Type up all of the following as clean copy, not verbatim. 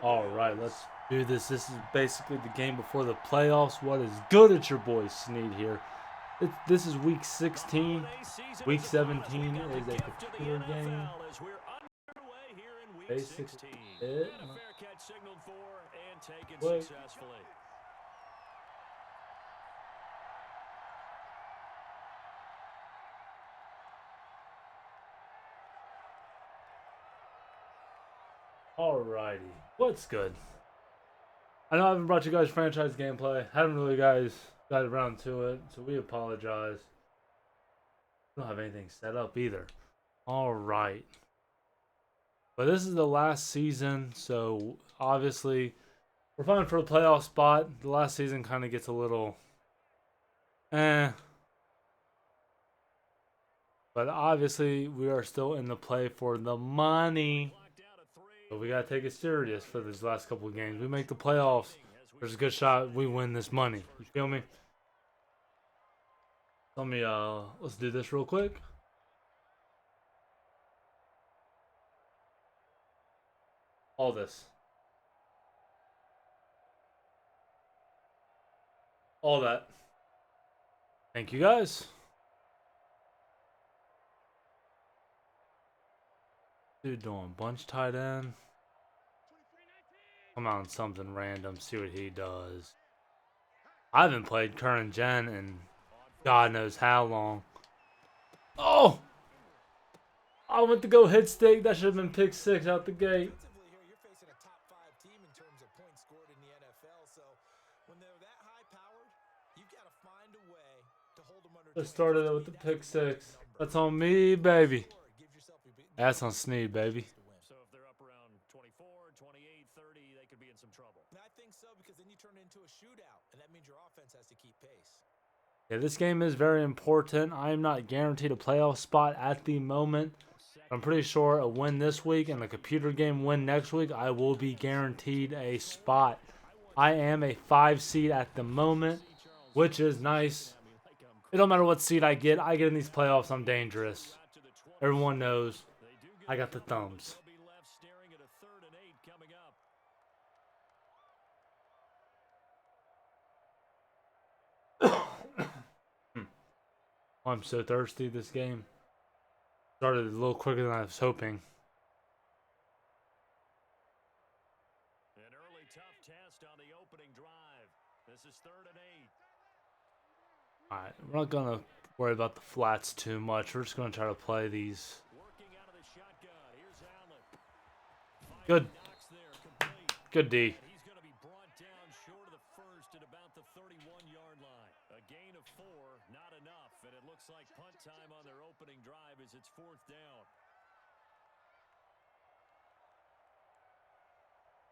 All right, let's do this. This is basically the game before the playoffs. What is good? It's your boy Sneed here. This is week 16. Week 17 is a computer game. Basically, it. Quick. Alrighty, what's good? I know I haven't brought you guys franchise gameplay. Haven't really got around to it, so we apologize. Don't have anything set up either. Alright. But this is the last season, so obviously we're fighting for a playoff spot. The last season kind of gets a little eh. But obviously we are still in the play for the money. But we gotta take it serious for these last couple of games. We make the playoffs. There's a good shot we win this money. You feel me? Let's do this real quick. All this. All that. Thank you guys. Dude doing bunch tight end. Come on, something random. See what he does. I haven't played current gen in God knows how long. Oh! I went to go hit stick. That should have been pick 6 out the gate. Just started it with the pick 6. That's on me, baby. That's on Sneed, baby. So if they're up around 24, 28, 30, they could be in some trouble. I think so, because then you turn it into a shootout, and that means your offense has to keep pace. Yeah, this game is very important. I am not guaranteed a playoff spot at the moment. I'm pretty sure a win this week and a computer game win next week, I will be guaranteed a spot. I am a 5 seed at the moment, which is nice. It don't matter what seed I get in these playoffs, I'm dangerous. Everyone knows I got the thumbs. I'm so thirsty this game. Started a little quicker than I was hoping. An early tough test on the opening drive. This is 3rd and 8. Alright, we're not gonna worry about the flats too much. We're just gonna try to play these. Good. Good D. He's going to be brought down short of the first at about the 31-yard line. A gain of 4, not enough, and it looks like punt time on their opening drive as it's 4th down.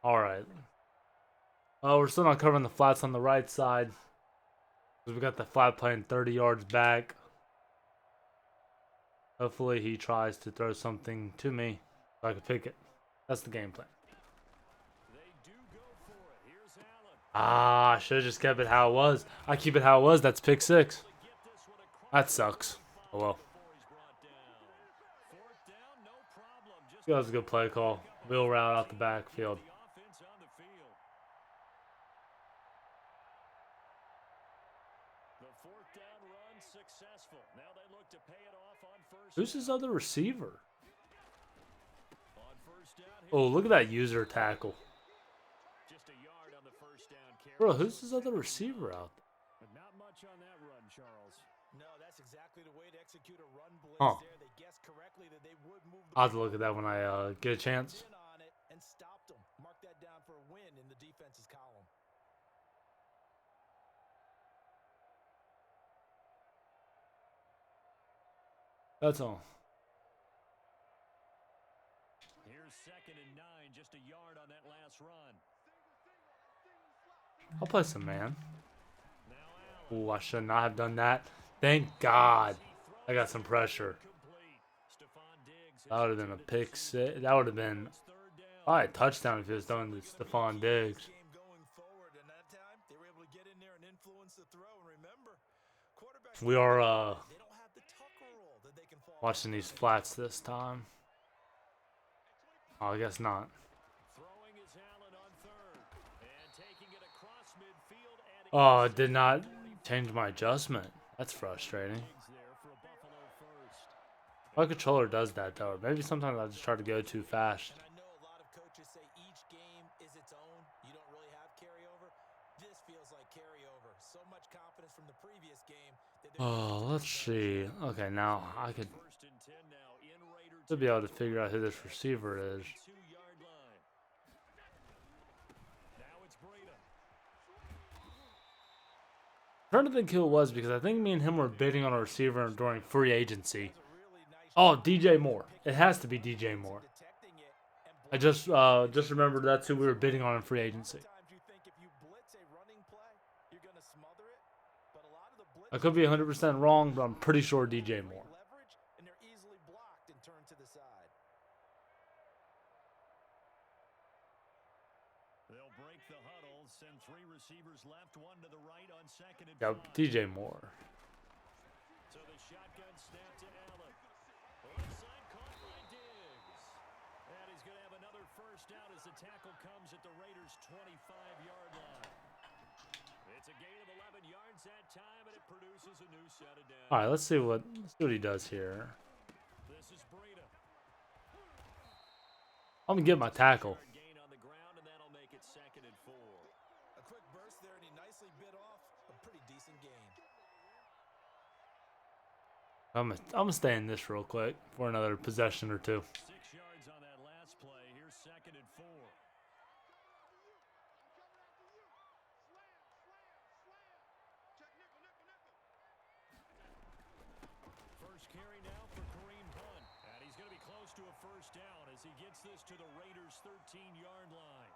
All right. Oh, we're still not covering the flats on the right side. We got the flat playing 30 yards back. Hopefully he tries to throw something to me so I can pick it. That's the game plan. I should have just kept it how it was. I keep it how it was. That's pick 6. That sucks. Oh well. That was a good play call. Wheel route out the backfield. Who's his other receiver? Oh, look at that user tackle. Bro, who's his other receiver out there? Not much on that run, Charles. No, that's exactly the way to execute a run blitz there. They guessed correctly that they would move the I'll have to look at that when I get a chance. on it and stopped them. Mark that down for a win in the defense's column. That's all. Here's 2nd and 9, just a yard on that last run. I'll play some man. Oh, I should not have done that. Thank God. I got some pressure. That would have been a pick 6. That would have been probably a touchdown if it was done to Stephon Diggs. We are watching these flats this time. Oh, I guess not. midfield, adding Oh, it did not change my adjustment. That's frustrating. legs there for a Buffalo first. My controller does that though. Or maybe sometimes I just try to go too fast. And I know a lot of coaches say each game is its own. You don't really have carryover. This feels like carryover. So much confidence from the previous game that they're Oh, let's see. Okay, now I could First and 10 now in Raider should be able to figure out who this receiver is. 2-yard line. Now it's Breida. I'm trying to think who it was because I think me and him were bidding on a receiver during free agency. Oh, DJ Moore. It has to be DJ Moore. detecting it and I just remembered that's who we were bidding on in free agency. sometimes you think if you blitz a running play, you're going to smother it. But a lot of the blitz I could be 100% wrong, but I'm pretty sure DJ Moore. leverage and they're easily blocked and turned to the side. They'll break the huddle, send 3 receivers left, 1 to the right on second and Yeah, 5. DJ Moore. So the shotgun snap to Allen. Onside caught by Diggs. And he's going to have another first down as the tackle comes at the Raiders' 25-yard line. It's a gain of 11 yards that time, and it produces a new set of downs. All right, let's see what he does here. This is Breida. I'm gonna get my tackle. Gain on the ground, and that'll make it second and 4. A quick burst there, and he nicely bit off a pretty decent gain. I'm gonna stay in this real quick for another possession or two. 6 yards on that last play. Here's second and 4. First carry now for Kareem Hunt. And he's going to be close to a first down as he gets this to the Raiders' 13-yard line.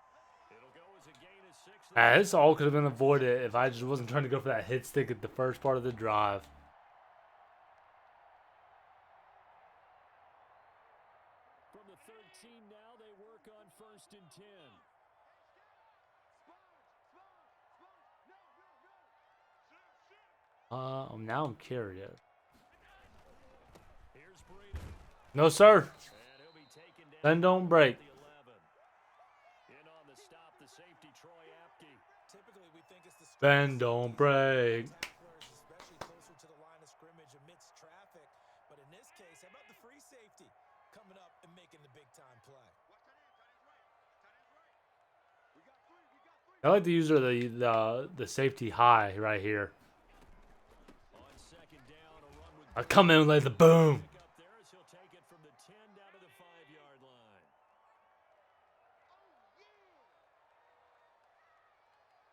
It'll go as a gain of 6. This all could have been avoided if I just wasn't trying to go for that hit stick at the first part of the drive. From the 13 now, they work on first and 10. Now I'm curious. Here's Breida. No, sir. And he'll be taken down. Then don't break. The 11. In on the stop, the safety, Troy Apke. Typically, we think it's the Then don't break. tacklers, especially closer to the line of scrimmage amidst traffic. But in this case, how about the free safety coming up and making the big-time play? I like to use the safety high right here. On second down, a run with I come in and lay the boom. pick up there as he'll take it from the 10 down to the 5-yard line.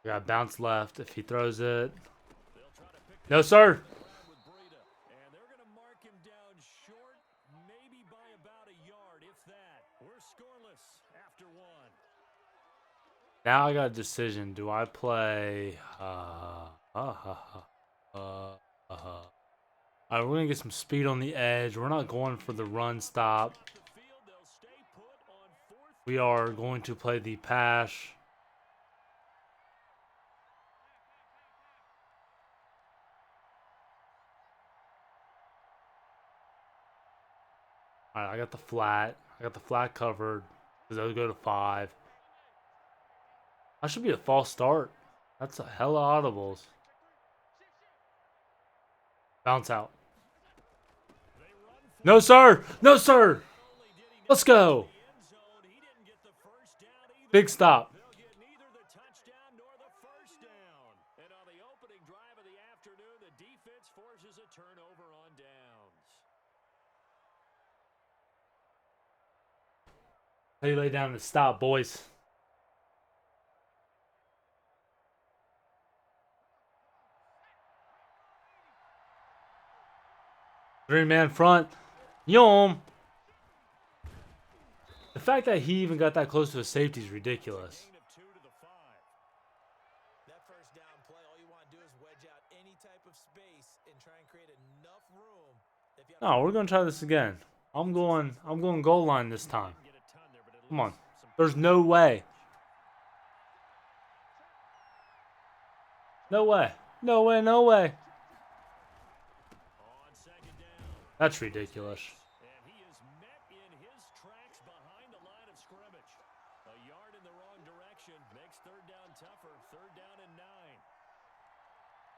Got bounce left if he throws it. They'll try to pick No, sir. with Breida. And they're going to mark him down short, maybe by about a yard, if that. We're scoreless after 1. Now I got a decision. Do I play? Alright, we're gonna get some speed on the edge. We're not going for the run stop. Off the field, they'll stay put on 4th. We are going to play the pass. Alright, I got the flat. I got the flat covered. Because they'll go to 5. That should be a false start. That's a hell of audibles. Bounce out. They run for No, sir. No, sir. only did he Let's go. the end zone. He didn't get the first down either. Big stop. They'll get neither the touchdown nor the first down. And on the opening drive of the afternoon, the defense forces a turnover on downs. How you lay down the stop, boys? Three-man front. Yom. The fact that he even got that close to a safety is ridiculous. Gain of 2 to the 5. That first down play, all you want to do is wedge out any type of space and try and create enough room. If you have No, we're gonna try this again. I'm going goal line this time. Get a ton there, but at Come on. least some There's no way. No way. No way, no way. on second down. That's ridiculous. And he is met in his tracks behind the line of scrimmage. A yard in the wrong direction. conversion makes third down tougher. Third down and 9.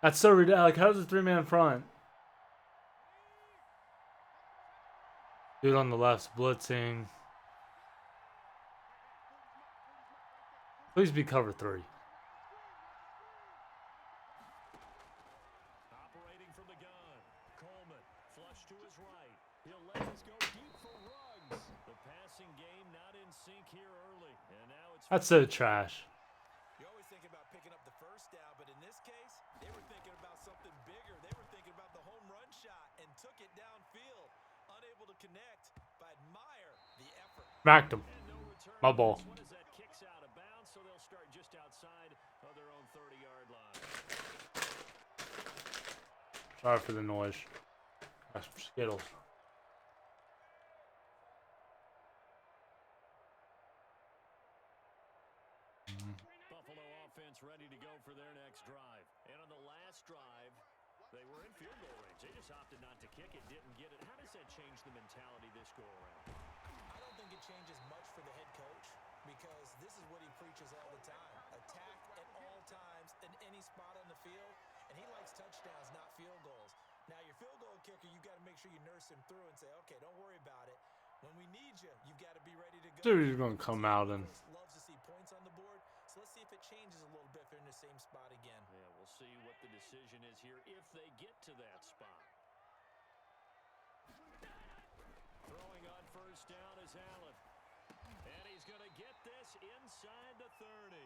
That's so ridiculous. Like, how's the 3-man front? Dude on the left's blitzing. Please be cover 3. Operating from the gun. Coleman, flush to his right. He'll let this go deep for Ruggs. The passing game not in sync here early. And now it's... That's so trash. You always think about picking up the first down, but in this case, they were thinking about something bigger. They were thinking about the home run shot and took it downfield. Unable to connect, but admire the effort. Smacked him. And no return. My ball. This one as that kicks out of bounds, so they'll start just outside of their own 30-yard line. Sorry for the noise. That's for Skittles. Buffalo offense ready to go for their next drive. And on the last drive, they were in field goal range. They just opted not to kick it, didn't get it. How does that change the mentality this go around? I don't think it changes much for the head coach because this is what he preaches all the time. Attack at all times in any spot on the field, and he likes touchdowns, not field goals. Now, your field goal kicker, you got to make sure you nurse him through and say, okay, don't worry about it. When we need you, you've got to be ready to go. Dude, he's going to come out and... Loves to see points on the board, so let's see if it changes a little bit if they're in the same spot again. Yeah, we'll see what the decision is here if they get to that spot. Throwing on first down is Allen. And he's going to get this inside the 30.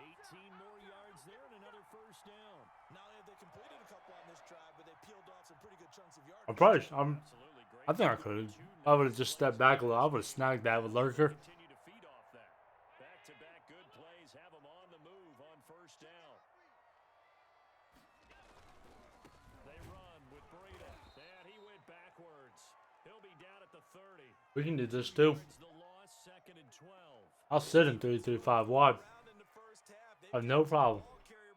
18 more yards there and another first down. Not only have they completed a couple on this drive, but they peeled off some pretty good chunks of yards. Absolutely great. I think I could have. I would have just stepped back a little. I would have snagged that with Lurker. Continue to feed off that. Back-to-back good plays have them on the move on first down. They run with Breida. And he went backwards. He'll be down at the 30. We can do this too. The loss, second and 12. I'll sit in 3-3-5 wide. I have no problem.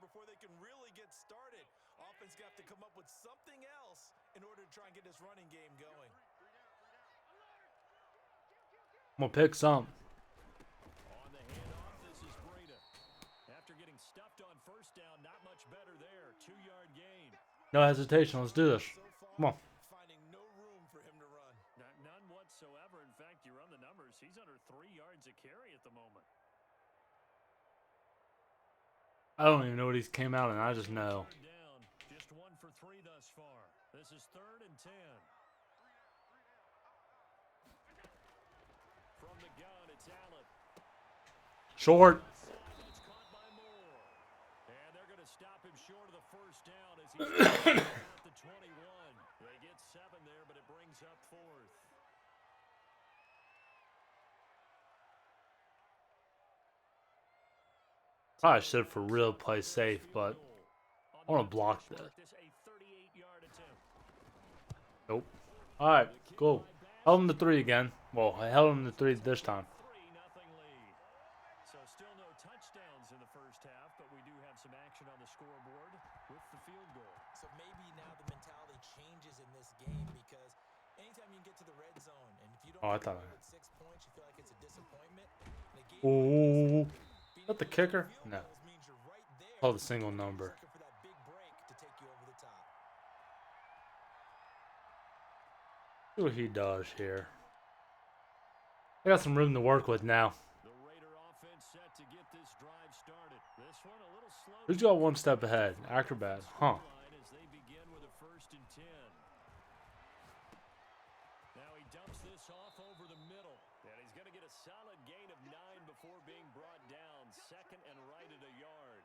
Before they can really get started. Offense got to come up with something else in order to try and get this running game going. I'm going to pick some. On the handoff, this is Breida. After getting stuffed on first down, not much better there. 2-yard gain. No hesitation. Let's do this. Come on. Finding no room for him to run. None whatsoever. In fact, you run the numbers. He's under 3 yards a carry at the moment. I don't even know what he's came out in. I just know. Down. Just 1 for 3 thus far. This is 3rd and 10. From the gun, it's Allen. Short. It's caught by Moore. And they're going to stop him short of the first down as he's at the 21. They get 7 there, but it brings up 4th. Probably should for real play safe, but I want to block this. Nope. Alright, cool. Held him to 3 again. Well, I held him to 3 this time. 3-0 lead. So still no touchdowns in the first half, but we do have some action on the scoreboard with the field goal. So maybe now the mentality changes in this game because anytime you get to the red zone, and if you don't I thought with 6 points, you feel like it's a disappointment. In a game Ooh. like this, Is that the kicker? field No. goals means you're right there. Oh, the single number. Looking for that big break to take you over the top. See what he does here. I got some room to work with now. The Raider offense set to get this drive started. This one a little slow. Who's got 1 step ahead? Acrobat. Huh. As they begin with a 1st and 10. Now he dumps this off over the middle. And he's going to get a solid gain of 9 before being brought down. 2nd and right at a yard.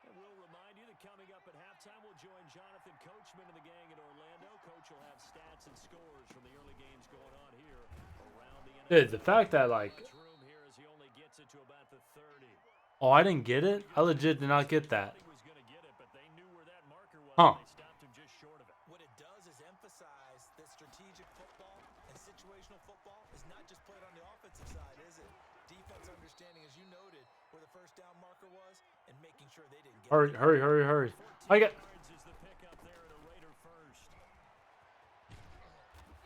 And we'll remind you that coming up at halftime, we'll join Jonathan Coachman and the gang in Orlando. Coach will have stats and scores from the early games going on here around the NFL. Dude, the fact that, like... Room here as he only gets it to about the 30. Oh, I didn't get it? I legit did not get that. He was going to get it, but they knew where that marker was. Huh. And they stopped him just short of it. What it does is emphasize that strategic football and situational football is not just played on the offensive side, is it? Defense understanding, as you noted, where the first down marker was and making sure they didn't get Hurry, it. hurry, hurry, hurry. I get... Yards is the pickup there at a Raider first.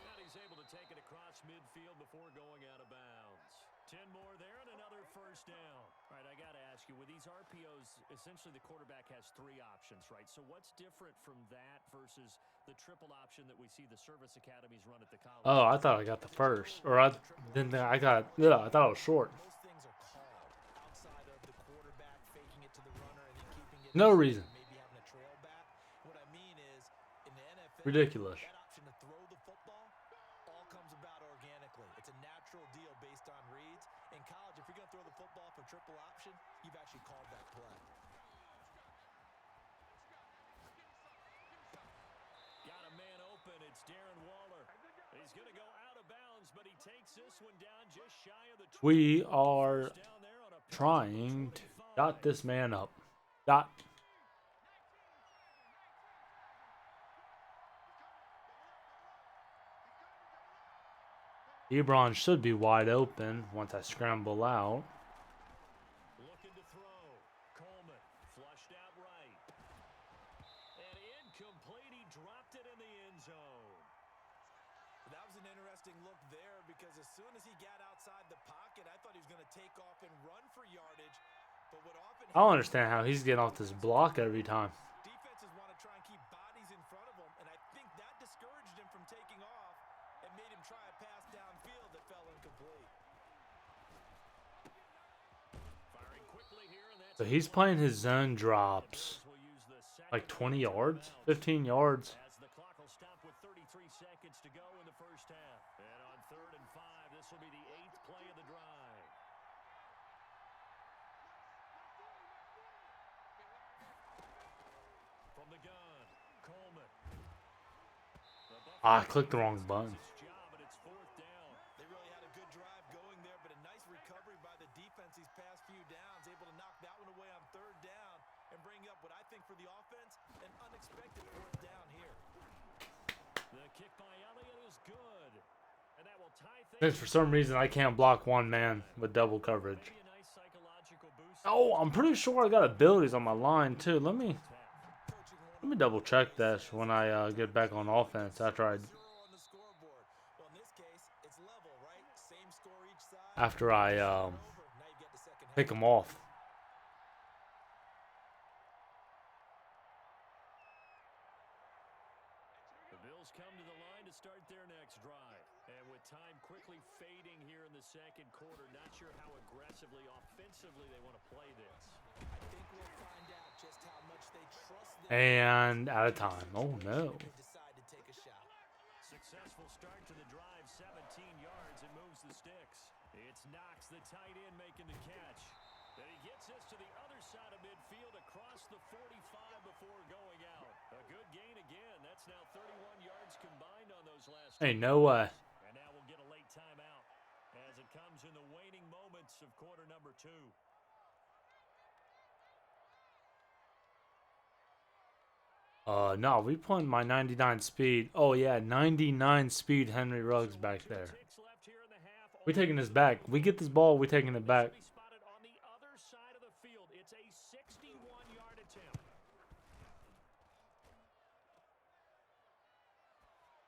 And he's able to take it across midfield before going out of bounds. 10 more there and another first down. All right, I got to ask you, with these RPOs, essentially the quarterback has three options, right? So what's different from that versus the triple option that we see the service academies run at the college? Oh, I thought I got the first, or I didn't. I got. Yeah, I thought it was short. Most things are called outside of the quarterback faking it to the runner and then keeping it No in reason. and maybe having a trail back. What I mean is, in the NFL, Ridiculous. that option to throw the football all comes about organically. It's a natural deal based on reads. In college, if you're going to throw the football for triple option, you've actually called that play. Got a man open. It's Darren Waller. He's going to go out of bounds, but he takes this one down just shy of the 20. We are First down there on a pick trying to 25. dot this man up. Dot. Ebron should be wide open once I scramble out. Looking to throw. Coleman flushed out right. And incomplete. He dropped it in the end zone. That was an interesting look there because as soon as he got outside the pocket, I thought he was going to take off and run for yardage. But what often I don't understand how he's getting off this block every time. defenses want to try and keep bodies in front of him, and I think that discouraged him from taking off and made him try a pass downfield that fell incomplete. Firing quickly here, and that's So he's playing his zone drops Bills will use the second like 20 timeout yards, timeout 15 yards. as the clock will stop with 33 seconds to go in the first half. And on 3rd and 5, this will be the 8th play of the drive. From the gun, Coleman. I clicked the wrong button. Its job, and it's 4th down. They really had a good drive going there, but a nice recovery by the defense these past few downs, able to knock that one away on 3rd down and bring up what I think for the offense, an unexpected 4th down here. The kick by Elliott is good. And that will tie Because things. for some reason I can't block one man with double coverage. Maybe a nice psychological boost. Oh, I'm pretty sure I got abilities on my line too. Let me double check this when I get back on offense after I 0 on the scoreboard. Well, in this case, it's level, right? Same score each side. after I Now you get the second pick half. him off. The Bills come to the line to start their next drive. And with time quickly fading here in the second quarter, not sure how aggressively, offensively they want to play this. I think we'll find out just how much they trust them. And out of time. Oh no. They decide to take a shot. Successful start to the drive, 17 yards, and moves the sticks. It's Knox, the tight end, making the catch. Then he gets this to the other side of midfield across the 45 before going out. A good gain again. That's now 31 yards combined on those last two. Hey, no way. And now we'll get a late timeout as it comes in the waning moments of quarter number 2. No, we playing my 99 speed. Oh yeah, 99 speed Henry Ruggs back there. Ticks left here in the half. We taking this back. We get this ball, we taking it back. Be spotted on the other side of the field. It's a 61-yard attempt.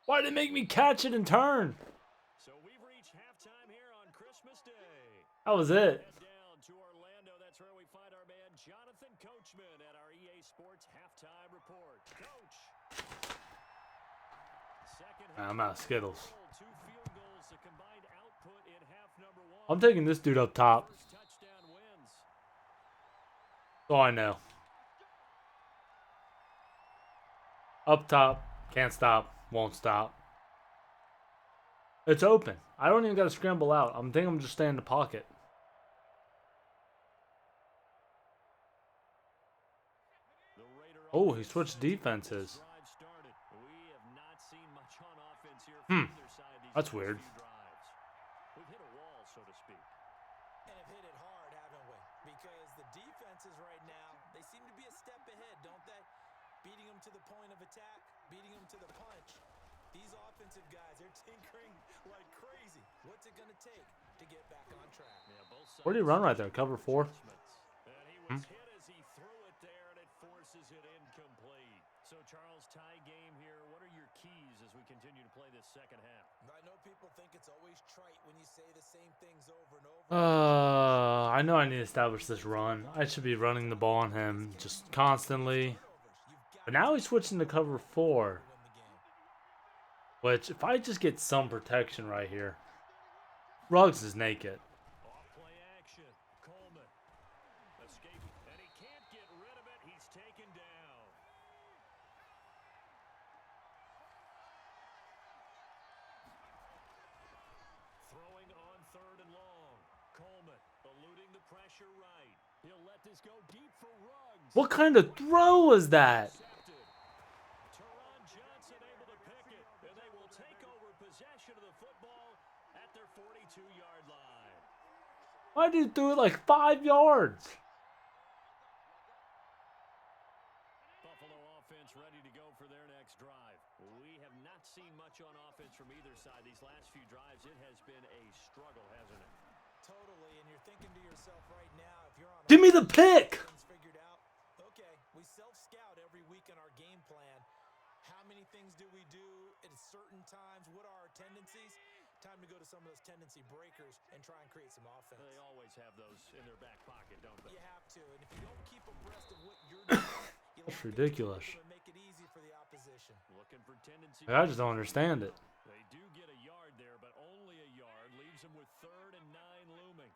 Why did it make me catch it and turn? So we've reached halftime here on Christmas Day. That was it. Head down to Orlando. That's where we find our man Jonathan Coachman at our EA Sports halftime report. Coach. Second half. I'm out of Skittles. 2 field goals, the combined output in half number 1. I'm taking this dude up top. First touchdown wins. Oh, I know. Up top. Can't stop. Won't stop. It's open. I don't even got to scramble out. I'm thinking I'm just staying in the pocket. The Raider Oh, he offense switched says defenses. drive started. We have not seen much on offense here from either side these That's last weird. few drives. We've hit a wall, so to speak. And have hit it hard, haven't we? Because the defenses right now, they seem to be a step ahead, don't they? Beating them to the point of attack, beating them to the punch. These offensive guys, they're tinkering like crazy. What's it going to take to get back on track? Yeah, both sides Where did he run right there? Cover 4? adjustments. And he was hit as he threw it there, and it forces it incomplete. So, Charles, tie game here. What are your keys as we continue to play this second half? I know people think it's always trite when you say the same things over and over. I know I need to establish this run. I should be running the ball on him just constantly. But now he's switching to cover 4. Which, if I just get some protection right here. Ruggs is naked. Off play action. Coleman. Escape. And he can't get rid of it. He's taken down. Throwing on 3rd and long. Coleman eluding the pressure right. He'll let this go deep for Ruggs. What kind of throw was that? Teron Johnson able to pick it, and they will take over possession of the football at their 42-yard line. Why did you throw it like 5 yards? Buffalo offense ready to go for their next drive. We have not seen much on offense from either side. These last few drives, it has been a struggle, hasn't it? Totally, and you're thinking to yourself right now, if you're on Give me the pick! figured out, okay, we self-scout every week in our game plan. How many things do we do at certain times? What are our tendencies? Time to go to some of those tendency breakers and try and create some offense. They always have those in their back pocket, don't they? You have to, and if you don't keep abreast of what you're doing, you'll That's have to ridiculous. and make it easy for the opposition. Looking for tendency. I just don't understand it. They do get a yard there, but only a yard. Leaves them with 3rd and 9 looming.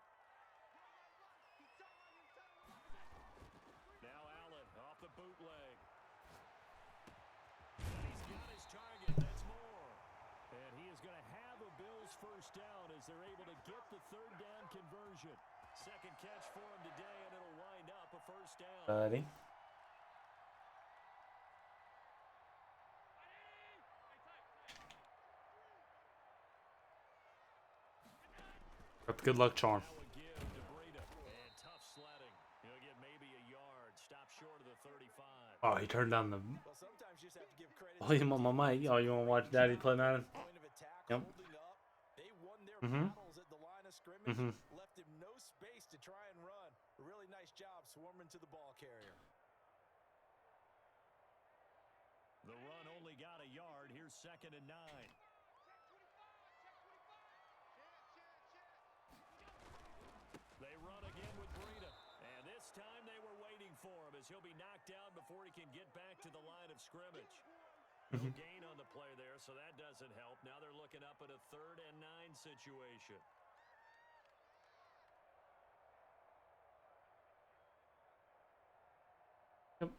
Now Allen off the bootleg. And he's got his target. That's more. And he is going to have a Bills first down as they're able to get the 3rd down conversion. Second catch for him today, and it'll wind up a first down. Buddy. Got the good luck charm. Now a give to Breida. And tough sledding. He'll get maybe a yard. Stop short of the 35. Oh, he turned down the Well, sometimes you just have to give credit volume on my mic. Oh, you want to watch Daddy play Madden? point of attack, Yep. holding up. They won their Mhm. battles at the line of scrimmage, Mhm. left him no space to try and run. A really nice job swarming to the ball carrier. The run only got a yard. Here's 2nd and 9. They run again with Breida. And this time they were waiting for him as he'll be knocked down before he can get back to the line of scrimmage. No gain on the play there, so that doesn't help. Now they're looking up at a 3rd and 9 situation. Yep.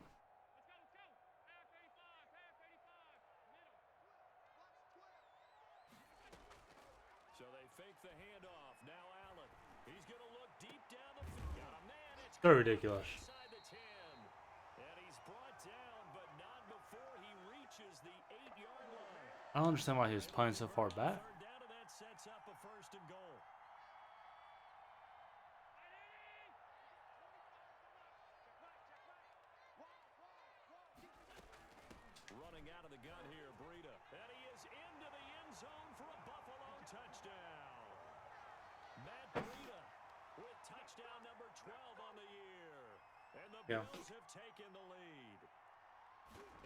So they fake the handoff. Now Allen. He's going to look deep down the field. Got a man. It's So ridiculous. inside the 10. And he's brought down, but not before he reaches the 8-yard line. I don't understand why he was playing so far back. 3rd down, and that sets up a 1st and goal. Running out of the gun here, Breida. And he is into the end zone for a Buffalo touchdown. Matt Breida with touchdown number 12 on the year. And the Bills have taken the lead.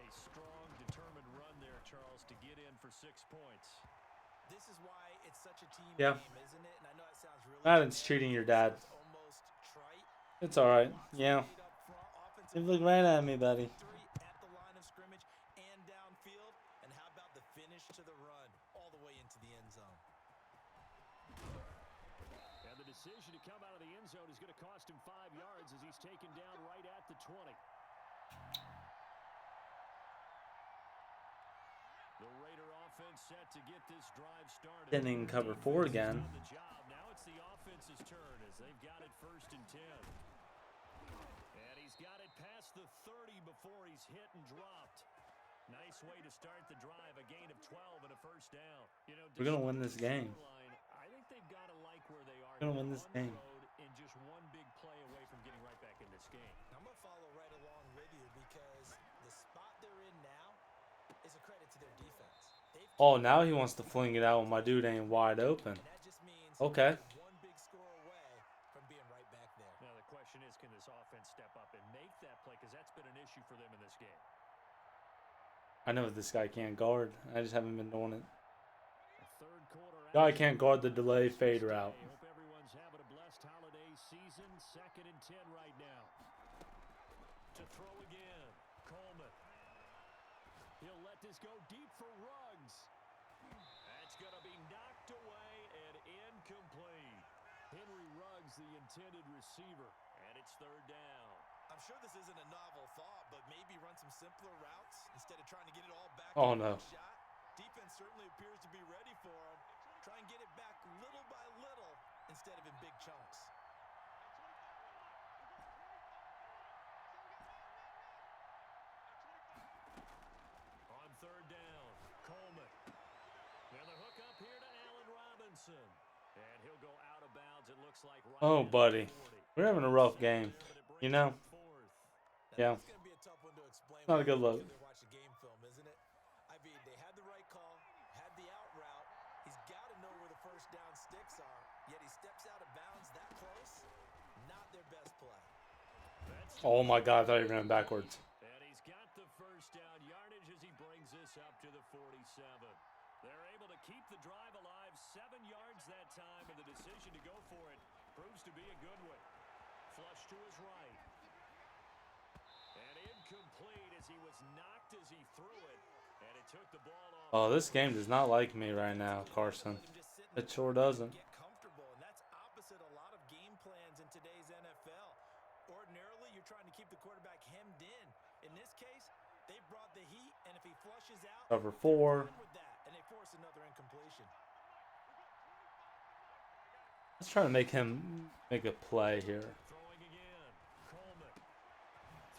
A strong, determined run there, Charles, to get in for 6 points. This is why it's such a team Yeah. game, isn't it? And I know that sounds really Madden's dramatic. cheating your dad. It's almost trite. It's alright. Yeah. Lead up front, offensive You look right at me, buddy. victory at the line of scrimmage and downfield. And how about the finish to the run all the way into the end zone? And the decision to come out of the end zone is going to cost him 5 yards as he's taken down right at the 20. The Raider offense set to get this drive started. Inning cover 4 again. The job. Now it's the offense's turn as they've got it 1st and 10. And he's got it past the 30 before he's hit and dropped. Nice way to start the drive. A gain of 12 and a 1st down. You know, We're gonna win this game. I think they've got to like where they are. We're gonna win this on the game. road and just one big play away from getting right back in this game. I'm going to follow right along with you because the spot they're in now is a credit to their defense. Oh, now he wants to fling it out when my dude ain't wide open. And that just means Okay. one big score away from being right back there. Now the question is, can this offense step up and make that play? Because that's been an issue for them in this game. I know this guy can't guard. I just haven't been doing it. A third quarter Guy can't guard the delay fade route. Hope everyone's having a blessed holiday season. 2nd and 10 right now. To throw again, Coleman. He'll let this go deep for Ruggs. That's going to be knocked away and incomplete. Henry Ruggs, the intended receiver, and it's 3rd down. I'm sure this isn't a novel thought, but maybe run some simpler routes instead of trying to get it all back. Oh no. Shot. Defense certainly appears to be ready for him. Try and get it back little by little instead of in big chunks. On 3rd down, Coleman. Now the hook up here to Allen Robinson. And he'll go out of bounds, it looks like. Right, Oh, buddy. We're having a rough game. You know? Yeah. It's going to be a tough one to explain. Not a good look. They watch the game film, isn't it? I mean, they had the right call, had the out route. He's got to know where the first down sticks are. Yet he steps out of bounds that close. Not their best play. Oh my God, I thought you were running backwards. And he's got the first down yardage as he brings this up to the 47. They're able to keep the drive alive, 7 yards that time, and the decision to go for it proves to be a good one. Flush to his right. And incomplete as he was knocked as he threw it, and it took the ball off. Oh, this game does not like me right now, Carson. It sure doesn't. Get comfortable, and that's opposite a lot of game plans in today's NFL. Ordinarily, you're trying to keep the quarterback hemmed in. In this case, they brought the heat, and if he flushes out, Cover 4. with that, and they force another incompletion. Let's try to make him make a play here. Throwing again, Coleman.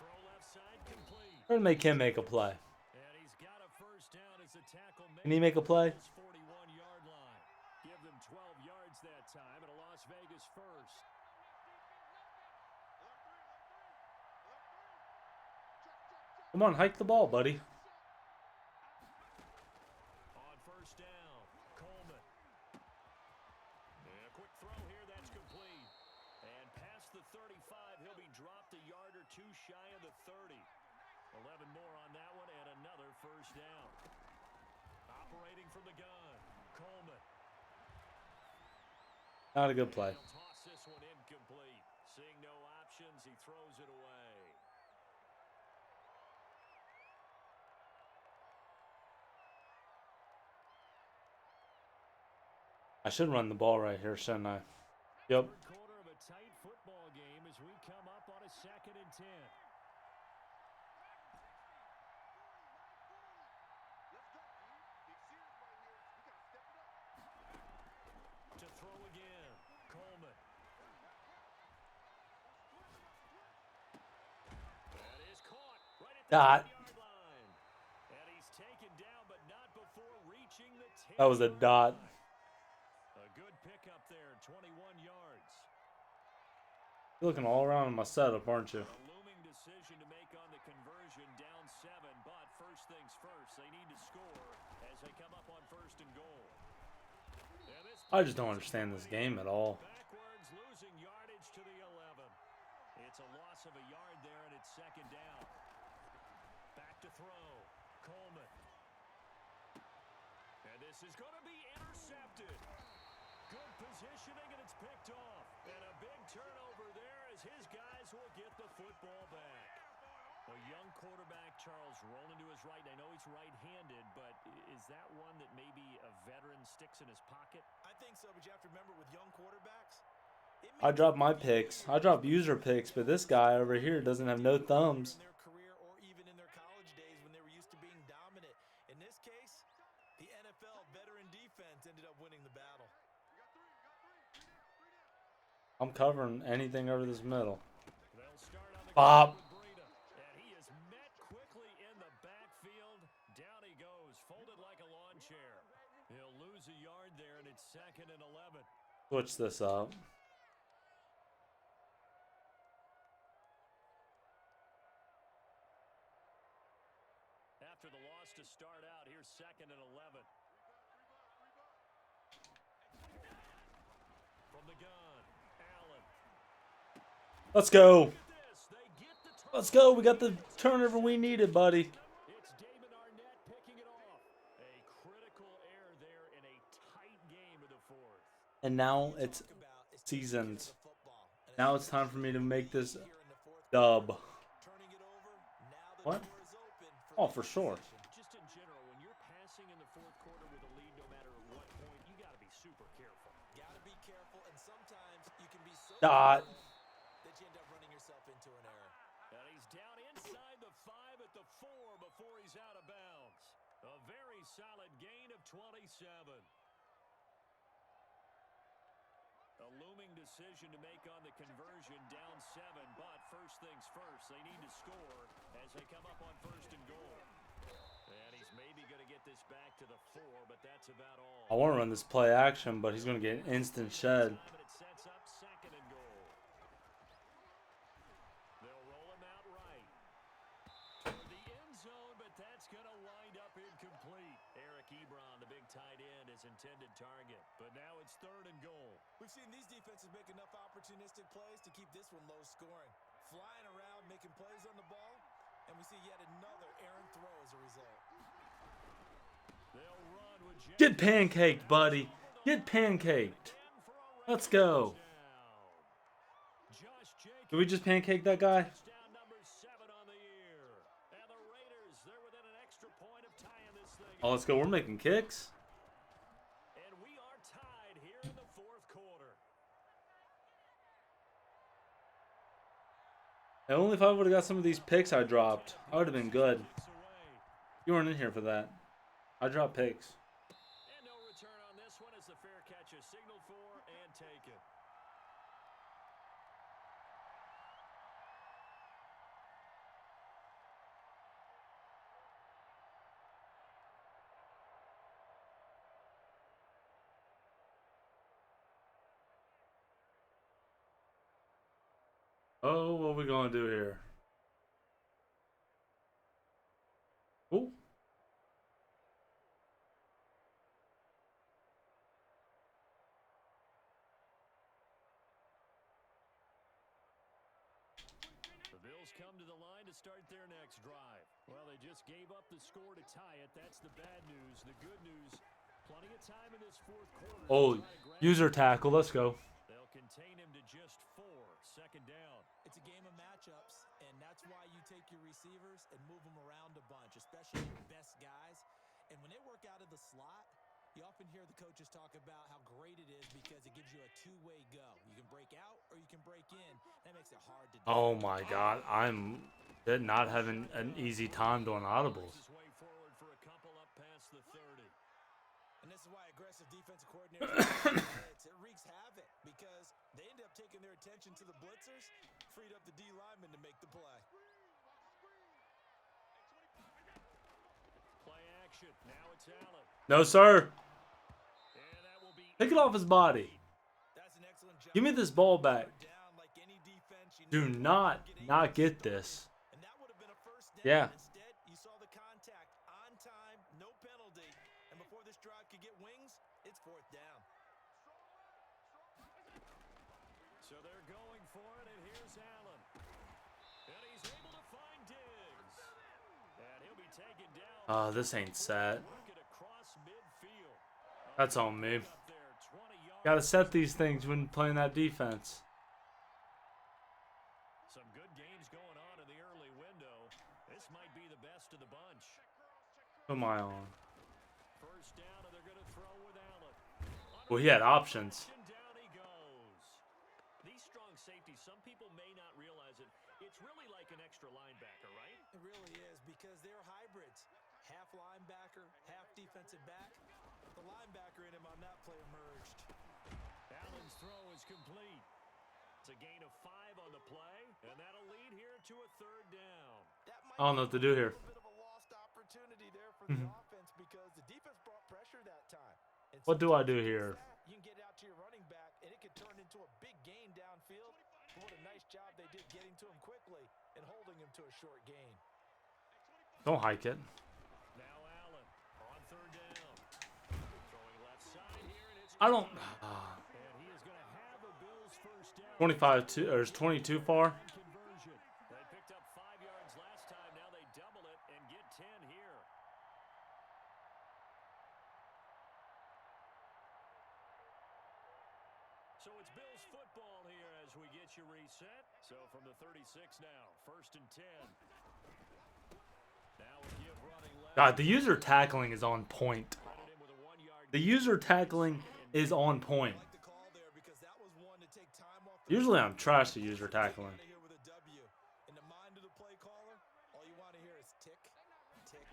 Throw left side complete. Try to make him make a play. And he's got a first down as the tackle Can he make a play? 41-yard line. Give them 12 yards that time at a Las Vegas first. Come on, hike the ball, buddy. On first down, Coleman. And a quick throw here, that's complete. And past the 35, he'll be dropped a yard or two shy of the 30. 11 more on that one, and another first down. Operating from the gun, Coleman. Not a good play. He'll toss this one incomplete. Seeing no options, he throws it away. I should run the ball right here, shouldn't I? Yep. Third quarter of a tight football game as we come up on a 2nd and 10. To throw again, Coleman. That is caught right at the Dot. 10-yard line. And he's taken down, but not before reaching the 10. That was a dot. A good pickup there, 21 yards. You're looking all around in my setup, aren't you? A looming decision to make on the conversion, down 7, but first things first, they need to score as they come up on 1st and goal. And this I just don't understand this game at all. backwards, losing yardage to the 11. It's a loss of a yard there, and it's 2nd down. Back to throw, Coleman. And this is going to be intercepted. Good positioning, and it's picked off. And a big turnover there as his guys will get the football back. A young quarterback, Charles, rolling to his right. I know he's right-handed, but is that one that maybe a veteran sticks in his pocket? I think so, but you have to remember with young quarterbacks, I drop my picks. I drop user picks, but this guy over here doesn't have no thumbs. in their career or even in their college days when they were used to being dominant. In this case, the NFL veteran defense ended up winning the battle. I'm covering anything over this middle. They'll start on the Bob. ground with Breida, and he is met quickly in the backfield. Down he goes, folded like a lawn chair. He'll lose a yard there, and it's 2nd and 11. Switch this up. After the loss to start out, here's 2nd and 11. From the gun, Allen. Let's go. Look at this. They get the turnover. Let's go. We got the turnover we needed, buddy. It's Damon Arnett picking it off. A critical error there in a And now it's seasons. Now it's time for me to make this dub. What? Oh, for sure. Just in general, when you're passing in the fourth quarter with a lead, no matter what point, you got to be super careful. Got to be careful, and sometimes you can be so Dot. that you end up running yourself into an error. And he's down inside the 5 at the 4 before he's out of bounds. A very solid gain of 27. A looming decision to make on the conversion, down 7, but first things first, they need to score as they come up on first and goal. And he's maybe going to get this back to the 4, but that's about all. I want to run this play action, but he's going to get an instant shed. It sets up second and goal. They'll roll him out right. Toward the end zone, but that's going to wind up incomplete. Eric Ebron, the big tight end, his intended target. But now it's third and goal. We've seen these defenses make enough opportunistic plays to keep this one low scoring. Flying around, making plays on the ball, and we see yet another errant throw as a result. They'll run with Get pancaked, buddy. Get pancaked. Let's go. Did we just pancake that guy? Oh, let's go. We're making kicks. And we are tied here in the fourth quarter. And only if I would have got some of these picks I dropped, I would have been good. You weren't in here for that. I dropped picks. And no return on this one as the fair catch is signaled for and taken. Oh, what are we gonna do here? Ooh. The Bills come to the line to start their next drive. Well, they just gave up the score to tie it. That's the bad news. The good news, plenty of time in this fourth quarter. Oh, user tackle. Let's go. They'll contain him to just 4. Second down. It's a game of matchups, and that's why you take your receivers and move them around a bunch, especially your best guys. And when they work out of the slot, you often hear the coaches talk about how great it is because it gives you a two-way go. You can break out or you can break in. That makes it hard to do. Oh my God, I'm not having an easy time doing audibles. His way forward for a couple up past the 30. And this is why aggressive defensive coordinators it wreaks havoc because they end up taking their attention to the blitzers, freed up the D lineman to make the play. Play action. Now it's Allen. No, sir. And that will be Take it off his body. That's an excellent job. Give me this ball back. Down like any defense, you Do need not to get this. And that would have been a first down. Yeah. Instead, you saw the contact on time, no penalty. And before this drive could get wings, it's fourth down. So they're going for it, and here's Allen. And he's able to find Diggs. And he'll be taken down. Oh, this ain't set. Working across midfield. That's on me. Up there, 20 yards. Gotta set these things when playing that defense. Some good games going on in the early window. This might be the best of the bunch. Who am I on? First down, and they're going to throw with Allen. Well, he had options. Down he goes. These strong safeties, some people may not realize it. It's really like an extra linebacker, right? It really is because they're hybrids. Half linebacker, half defensive back. The linebacker in him on that play emerged. Allen's throw is complete. It's a gain of 5 on the play, and that'll lead here to a third down. That might I don't know what to do here. be a bit of a lost opportunity there for the offense because the defense brought pressure that time. And What do I sometimes do against here? that, you can get out to your running back, and it could turn into a big gain downfield. But what a nice job they did getting to him quickly and holding him to a short gain. Don't hike it. Now Allen on third down. Throwing left side here, and it's I don't. and he is going to have a Bills first down. 25 to, or is 20 too far? Conversion. They picked up 5 yards last time. Now they double it and get 10 here. gets you reset. So from the 36 now, 1st and 10. Now a give running left. God, the user tackling is on point. Credited with a 1-yard The user tackling is on point. Like the call there because that was one to take time off the Usually I'm trash at user tackling. here with a W. In the mind of the play caller, all you want to hear is tick, tick,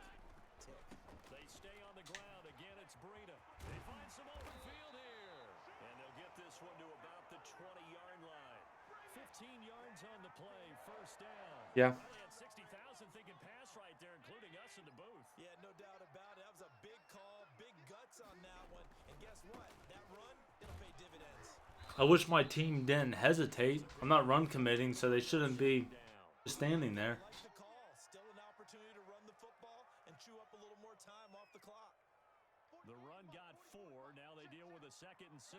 tick. They stay on the ground. Again, it's Breida. They find some open field here. And they'll get this one to about the 20-yard line. 15 yards on the play, 1st down. Yeah. Probably had 60,000 thinking pass right there, including us in the booth. Yeah, no doubt about it. That was a big call, big guts on that one. And guess what? That run, it'll pay dividends. I wish my team didn't hesitate. I'm not run committing, so they shouldn't be just standing there. Like the call. Still an opportunity to run the football and chew up a little more time off the clock. The run got 4. Now they deal with a 2nd and 6.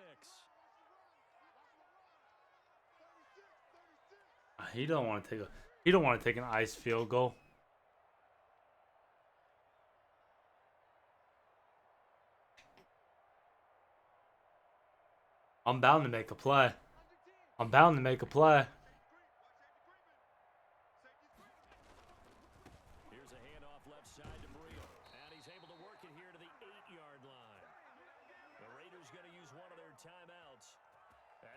He don't want to take an ice field goal. I'm bound to make a play. I'm bound to make a play. Here's a handoff left side to Breida. And he's able to work it here to the 8-yard line. The Raiders going to use one of their timeouts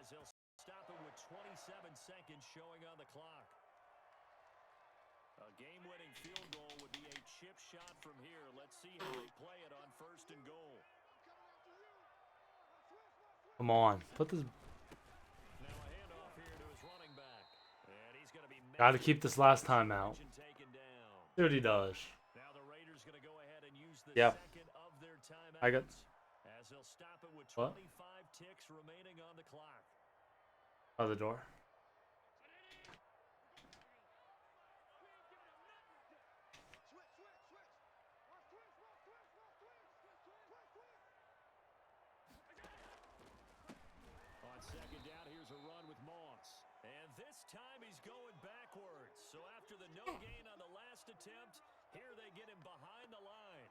as they'll stop it with 27 seconds showing on the clock. A game-winning field goal would be a chip shot from here. Let's see how they play it on 1st and goal. Come on, put this. Now a handoff here to his running back. And he's going to be Got to keep this last time out. taken down. See what he does. Now the Raiders going to go ahead and use the Yeah. second of their timeouts. I got. As they'll stop it with What? 25 ticks remaining on the clock. Out the door. On 2nd down, here's a run with Moss. And this time he's going backwards. So after the no gain on the last attempt, here they get him behind the line.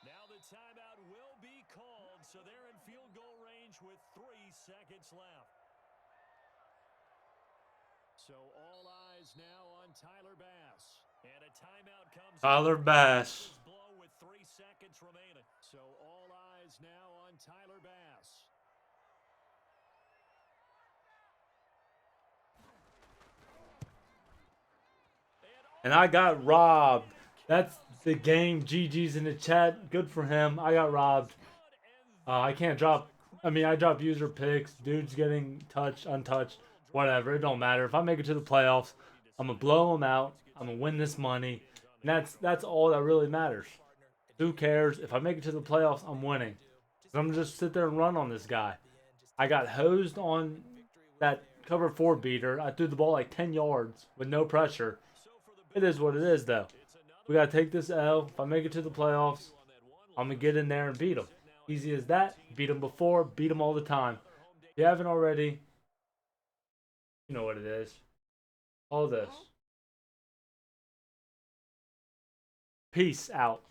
Now the timeout will be called, so they're in field goal range with 3 seconds left. So all eyes now on Tyler Bass. And a timeout comes. Tyler Bass. Blow with 3 seconds remaining. So all eyes now on Tyler Bass. And I got robbed. That's the game. GG's in the chat. Good for him. I got robbed. I can't drop. I mean, I drop user picks. Dude's getting touched, untouched, whatever. It don't matter. If I make it to the playoffs, I'm gonna blow him out. I'm gonna win this money, and that's all that really matters. Who cares? If I make it to the playoffs, I'm winning. So I'm gonna just sit there and run on this guy. I got hosed on that cover 4 beater. I threw the ball like 10 yards with no pressure. It is what it is, though. We gotta take this L. If I make it to the playoffs, I'm gonna get in there and beat him. Easy as that. Beat him before, beat him all the time. If you haven't already, you know what it is. All this. Peace out.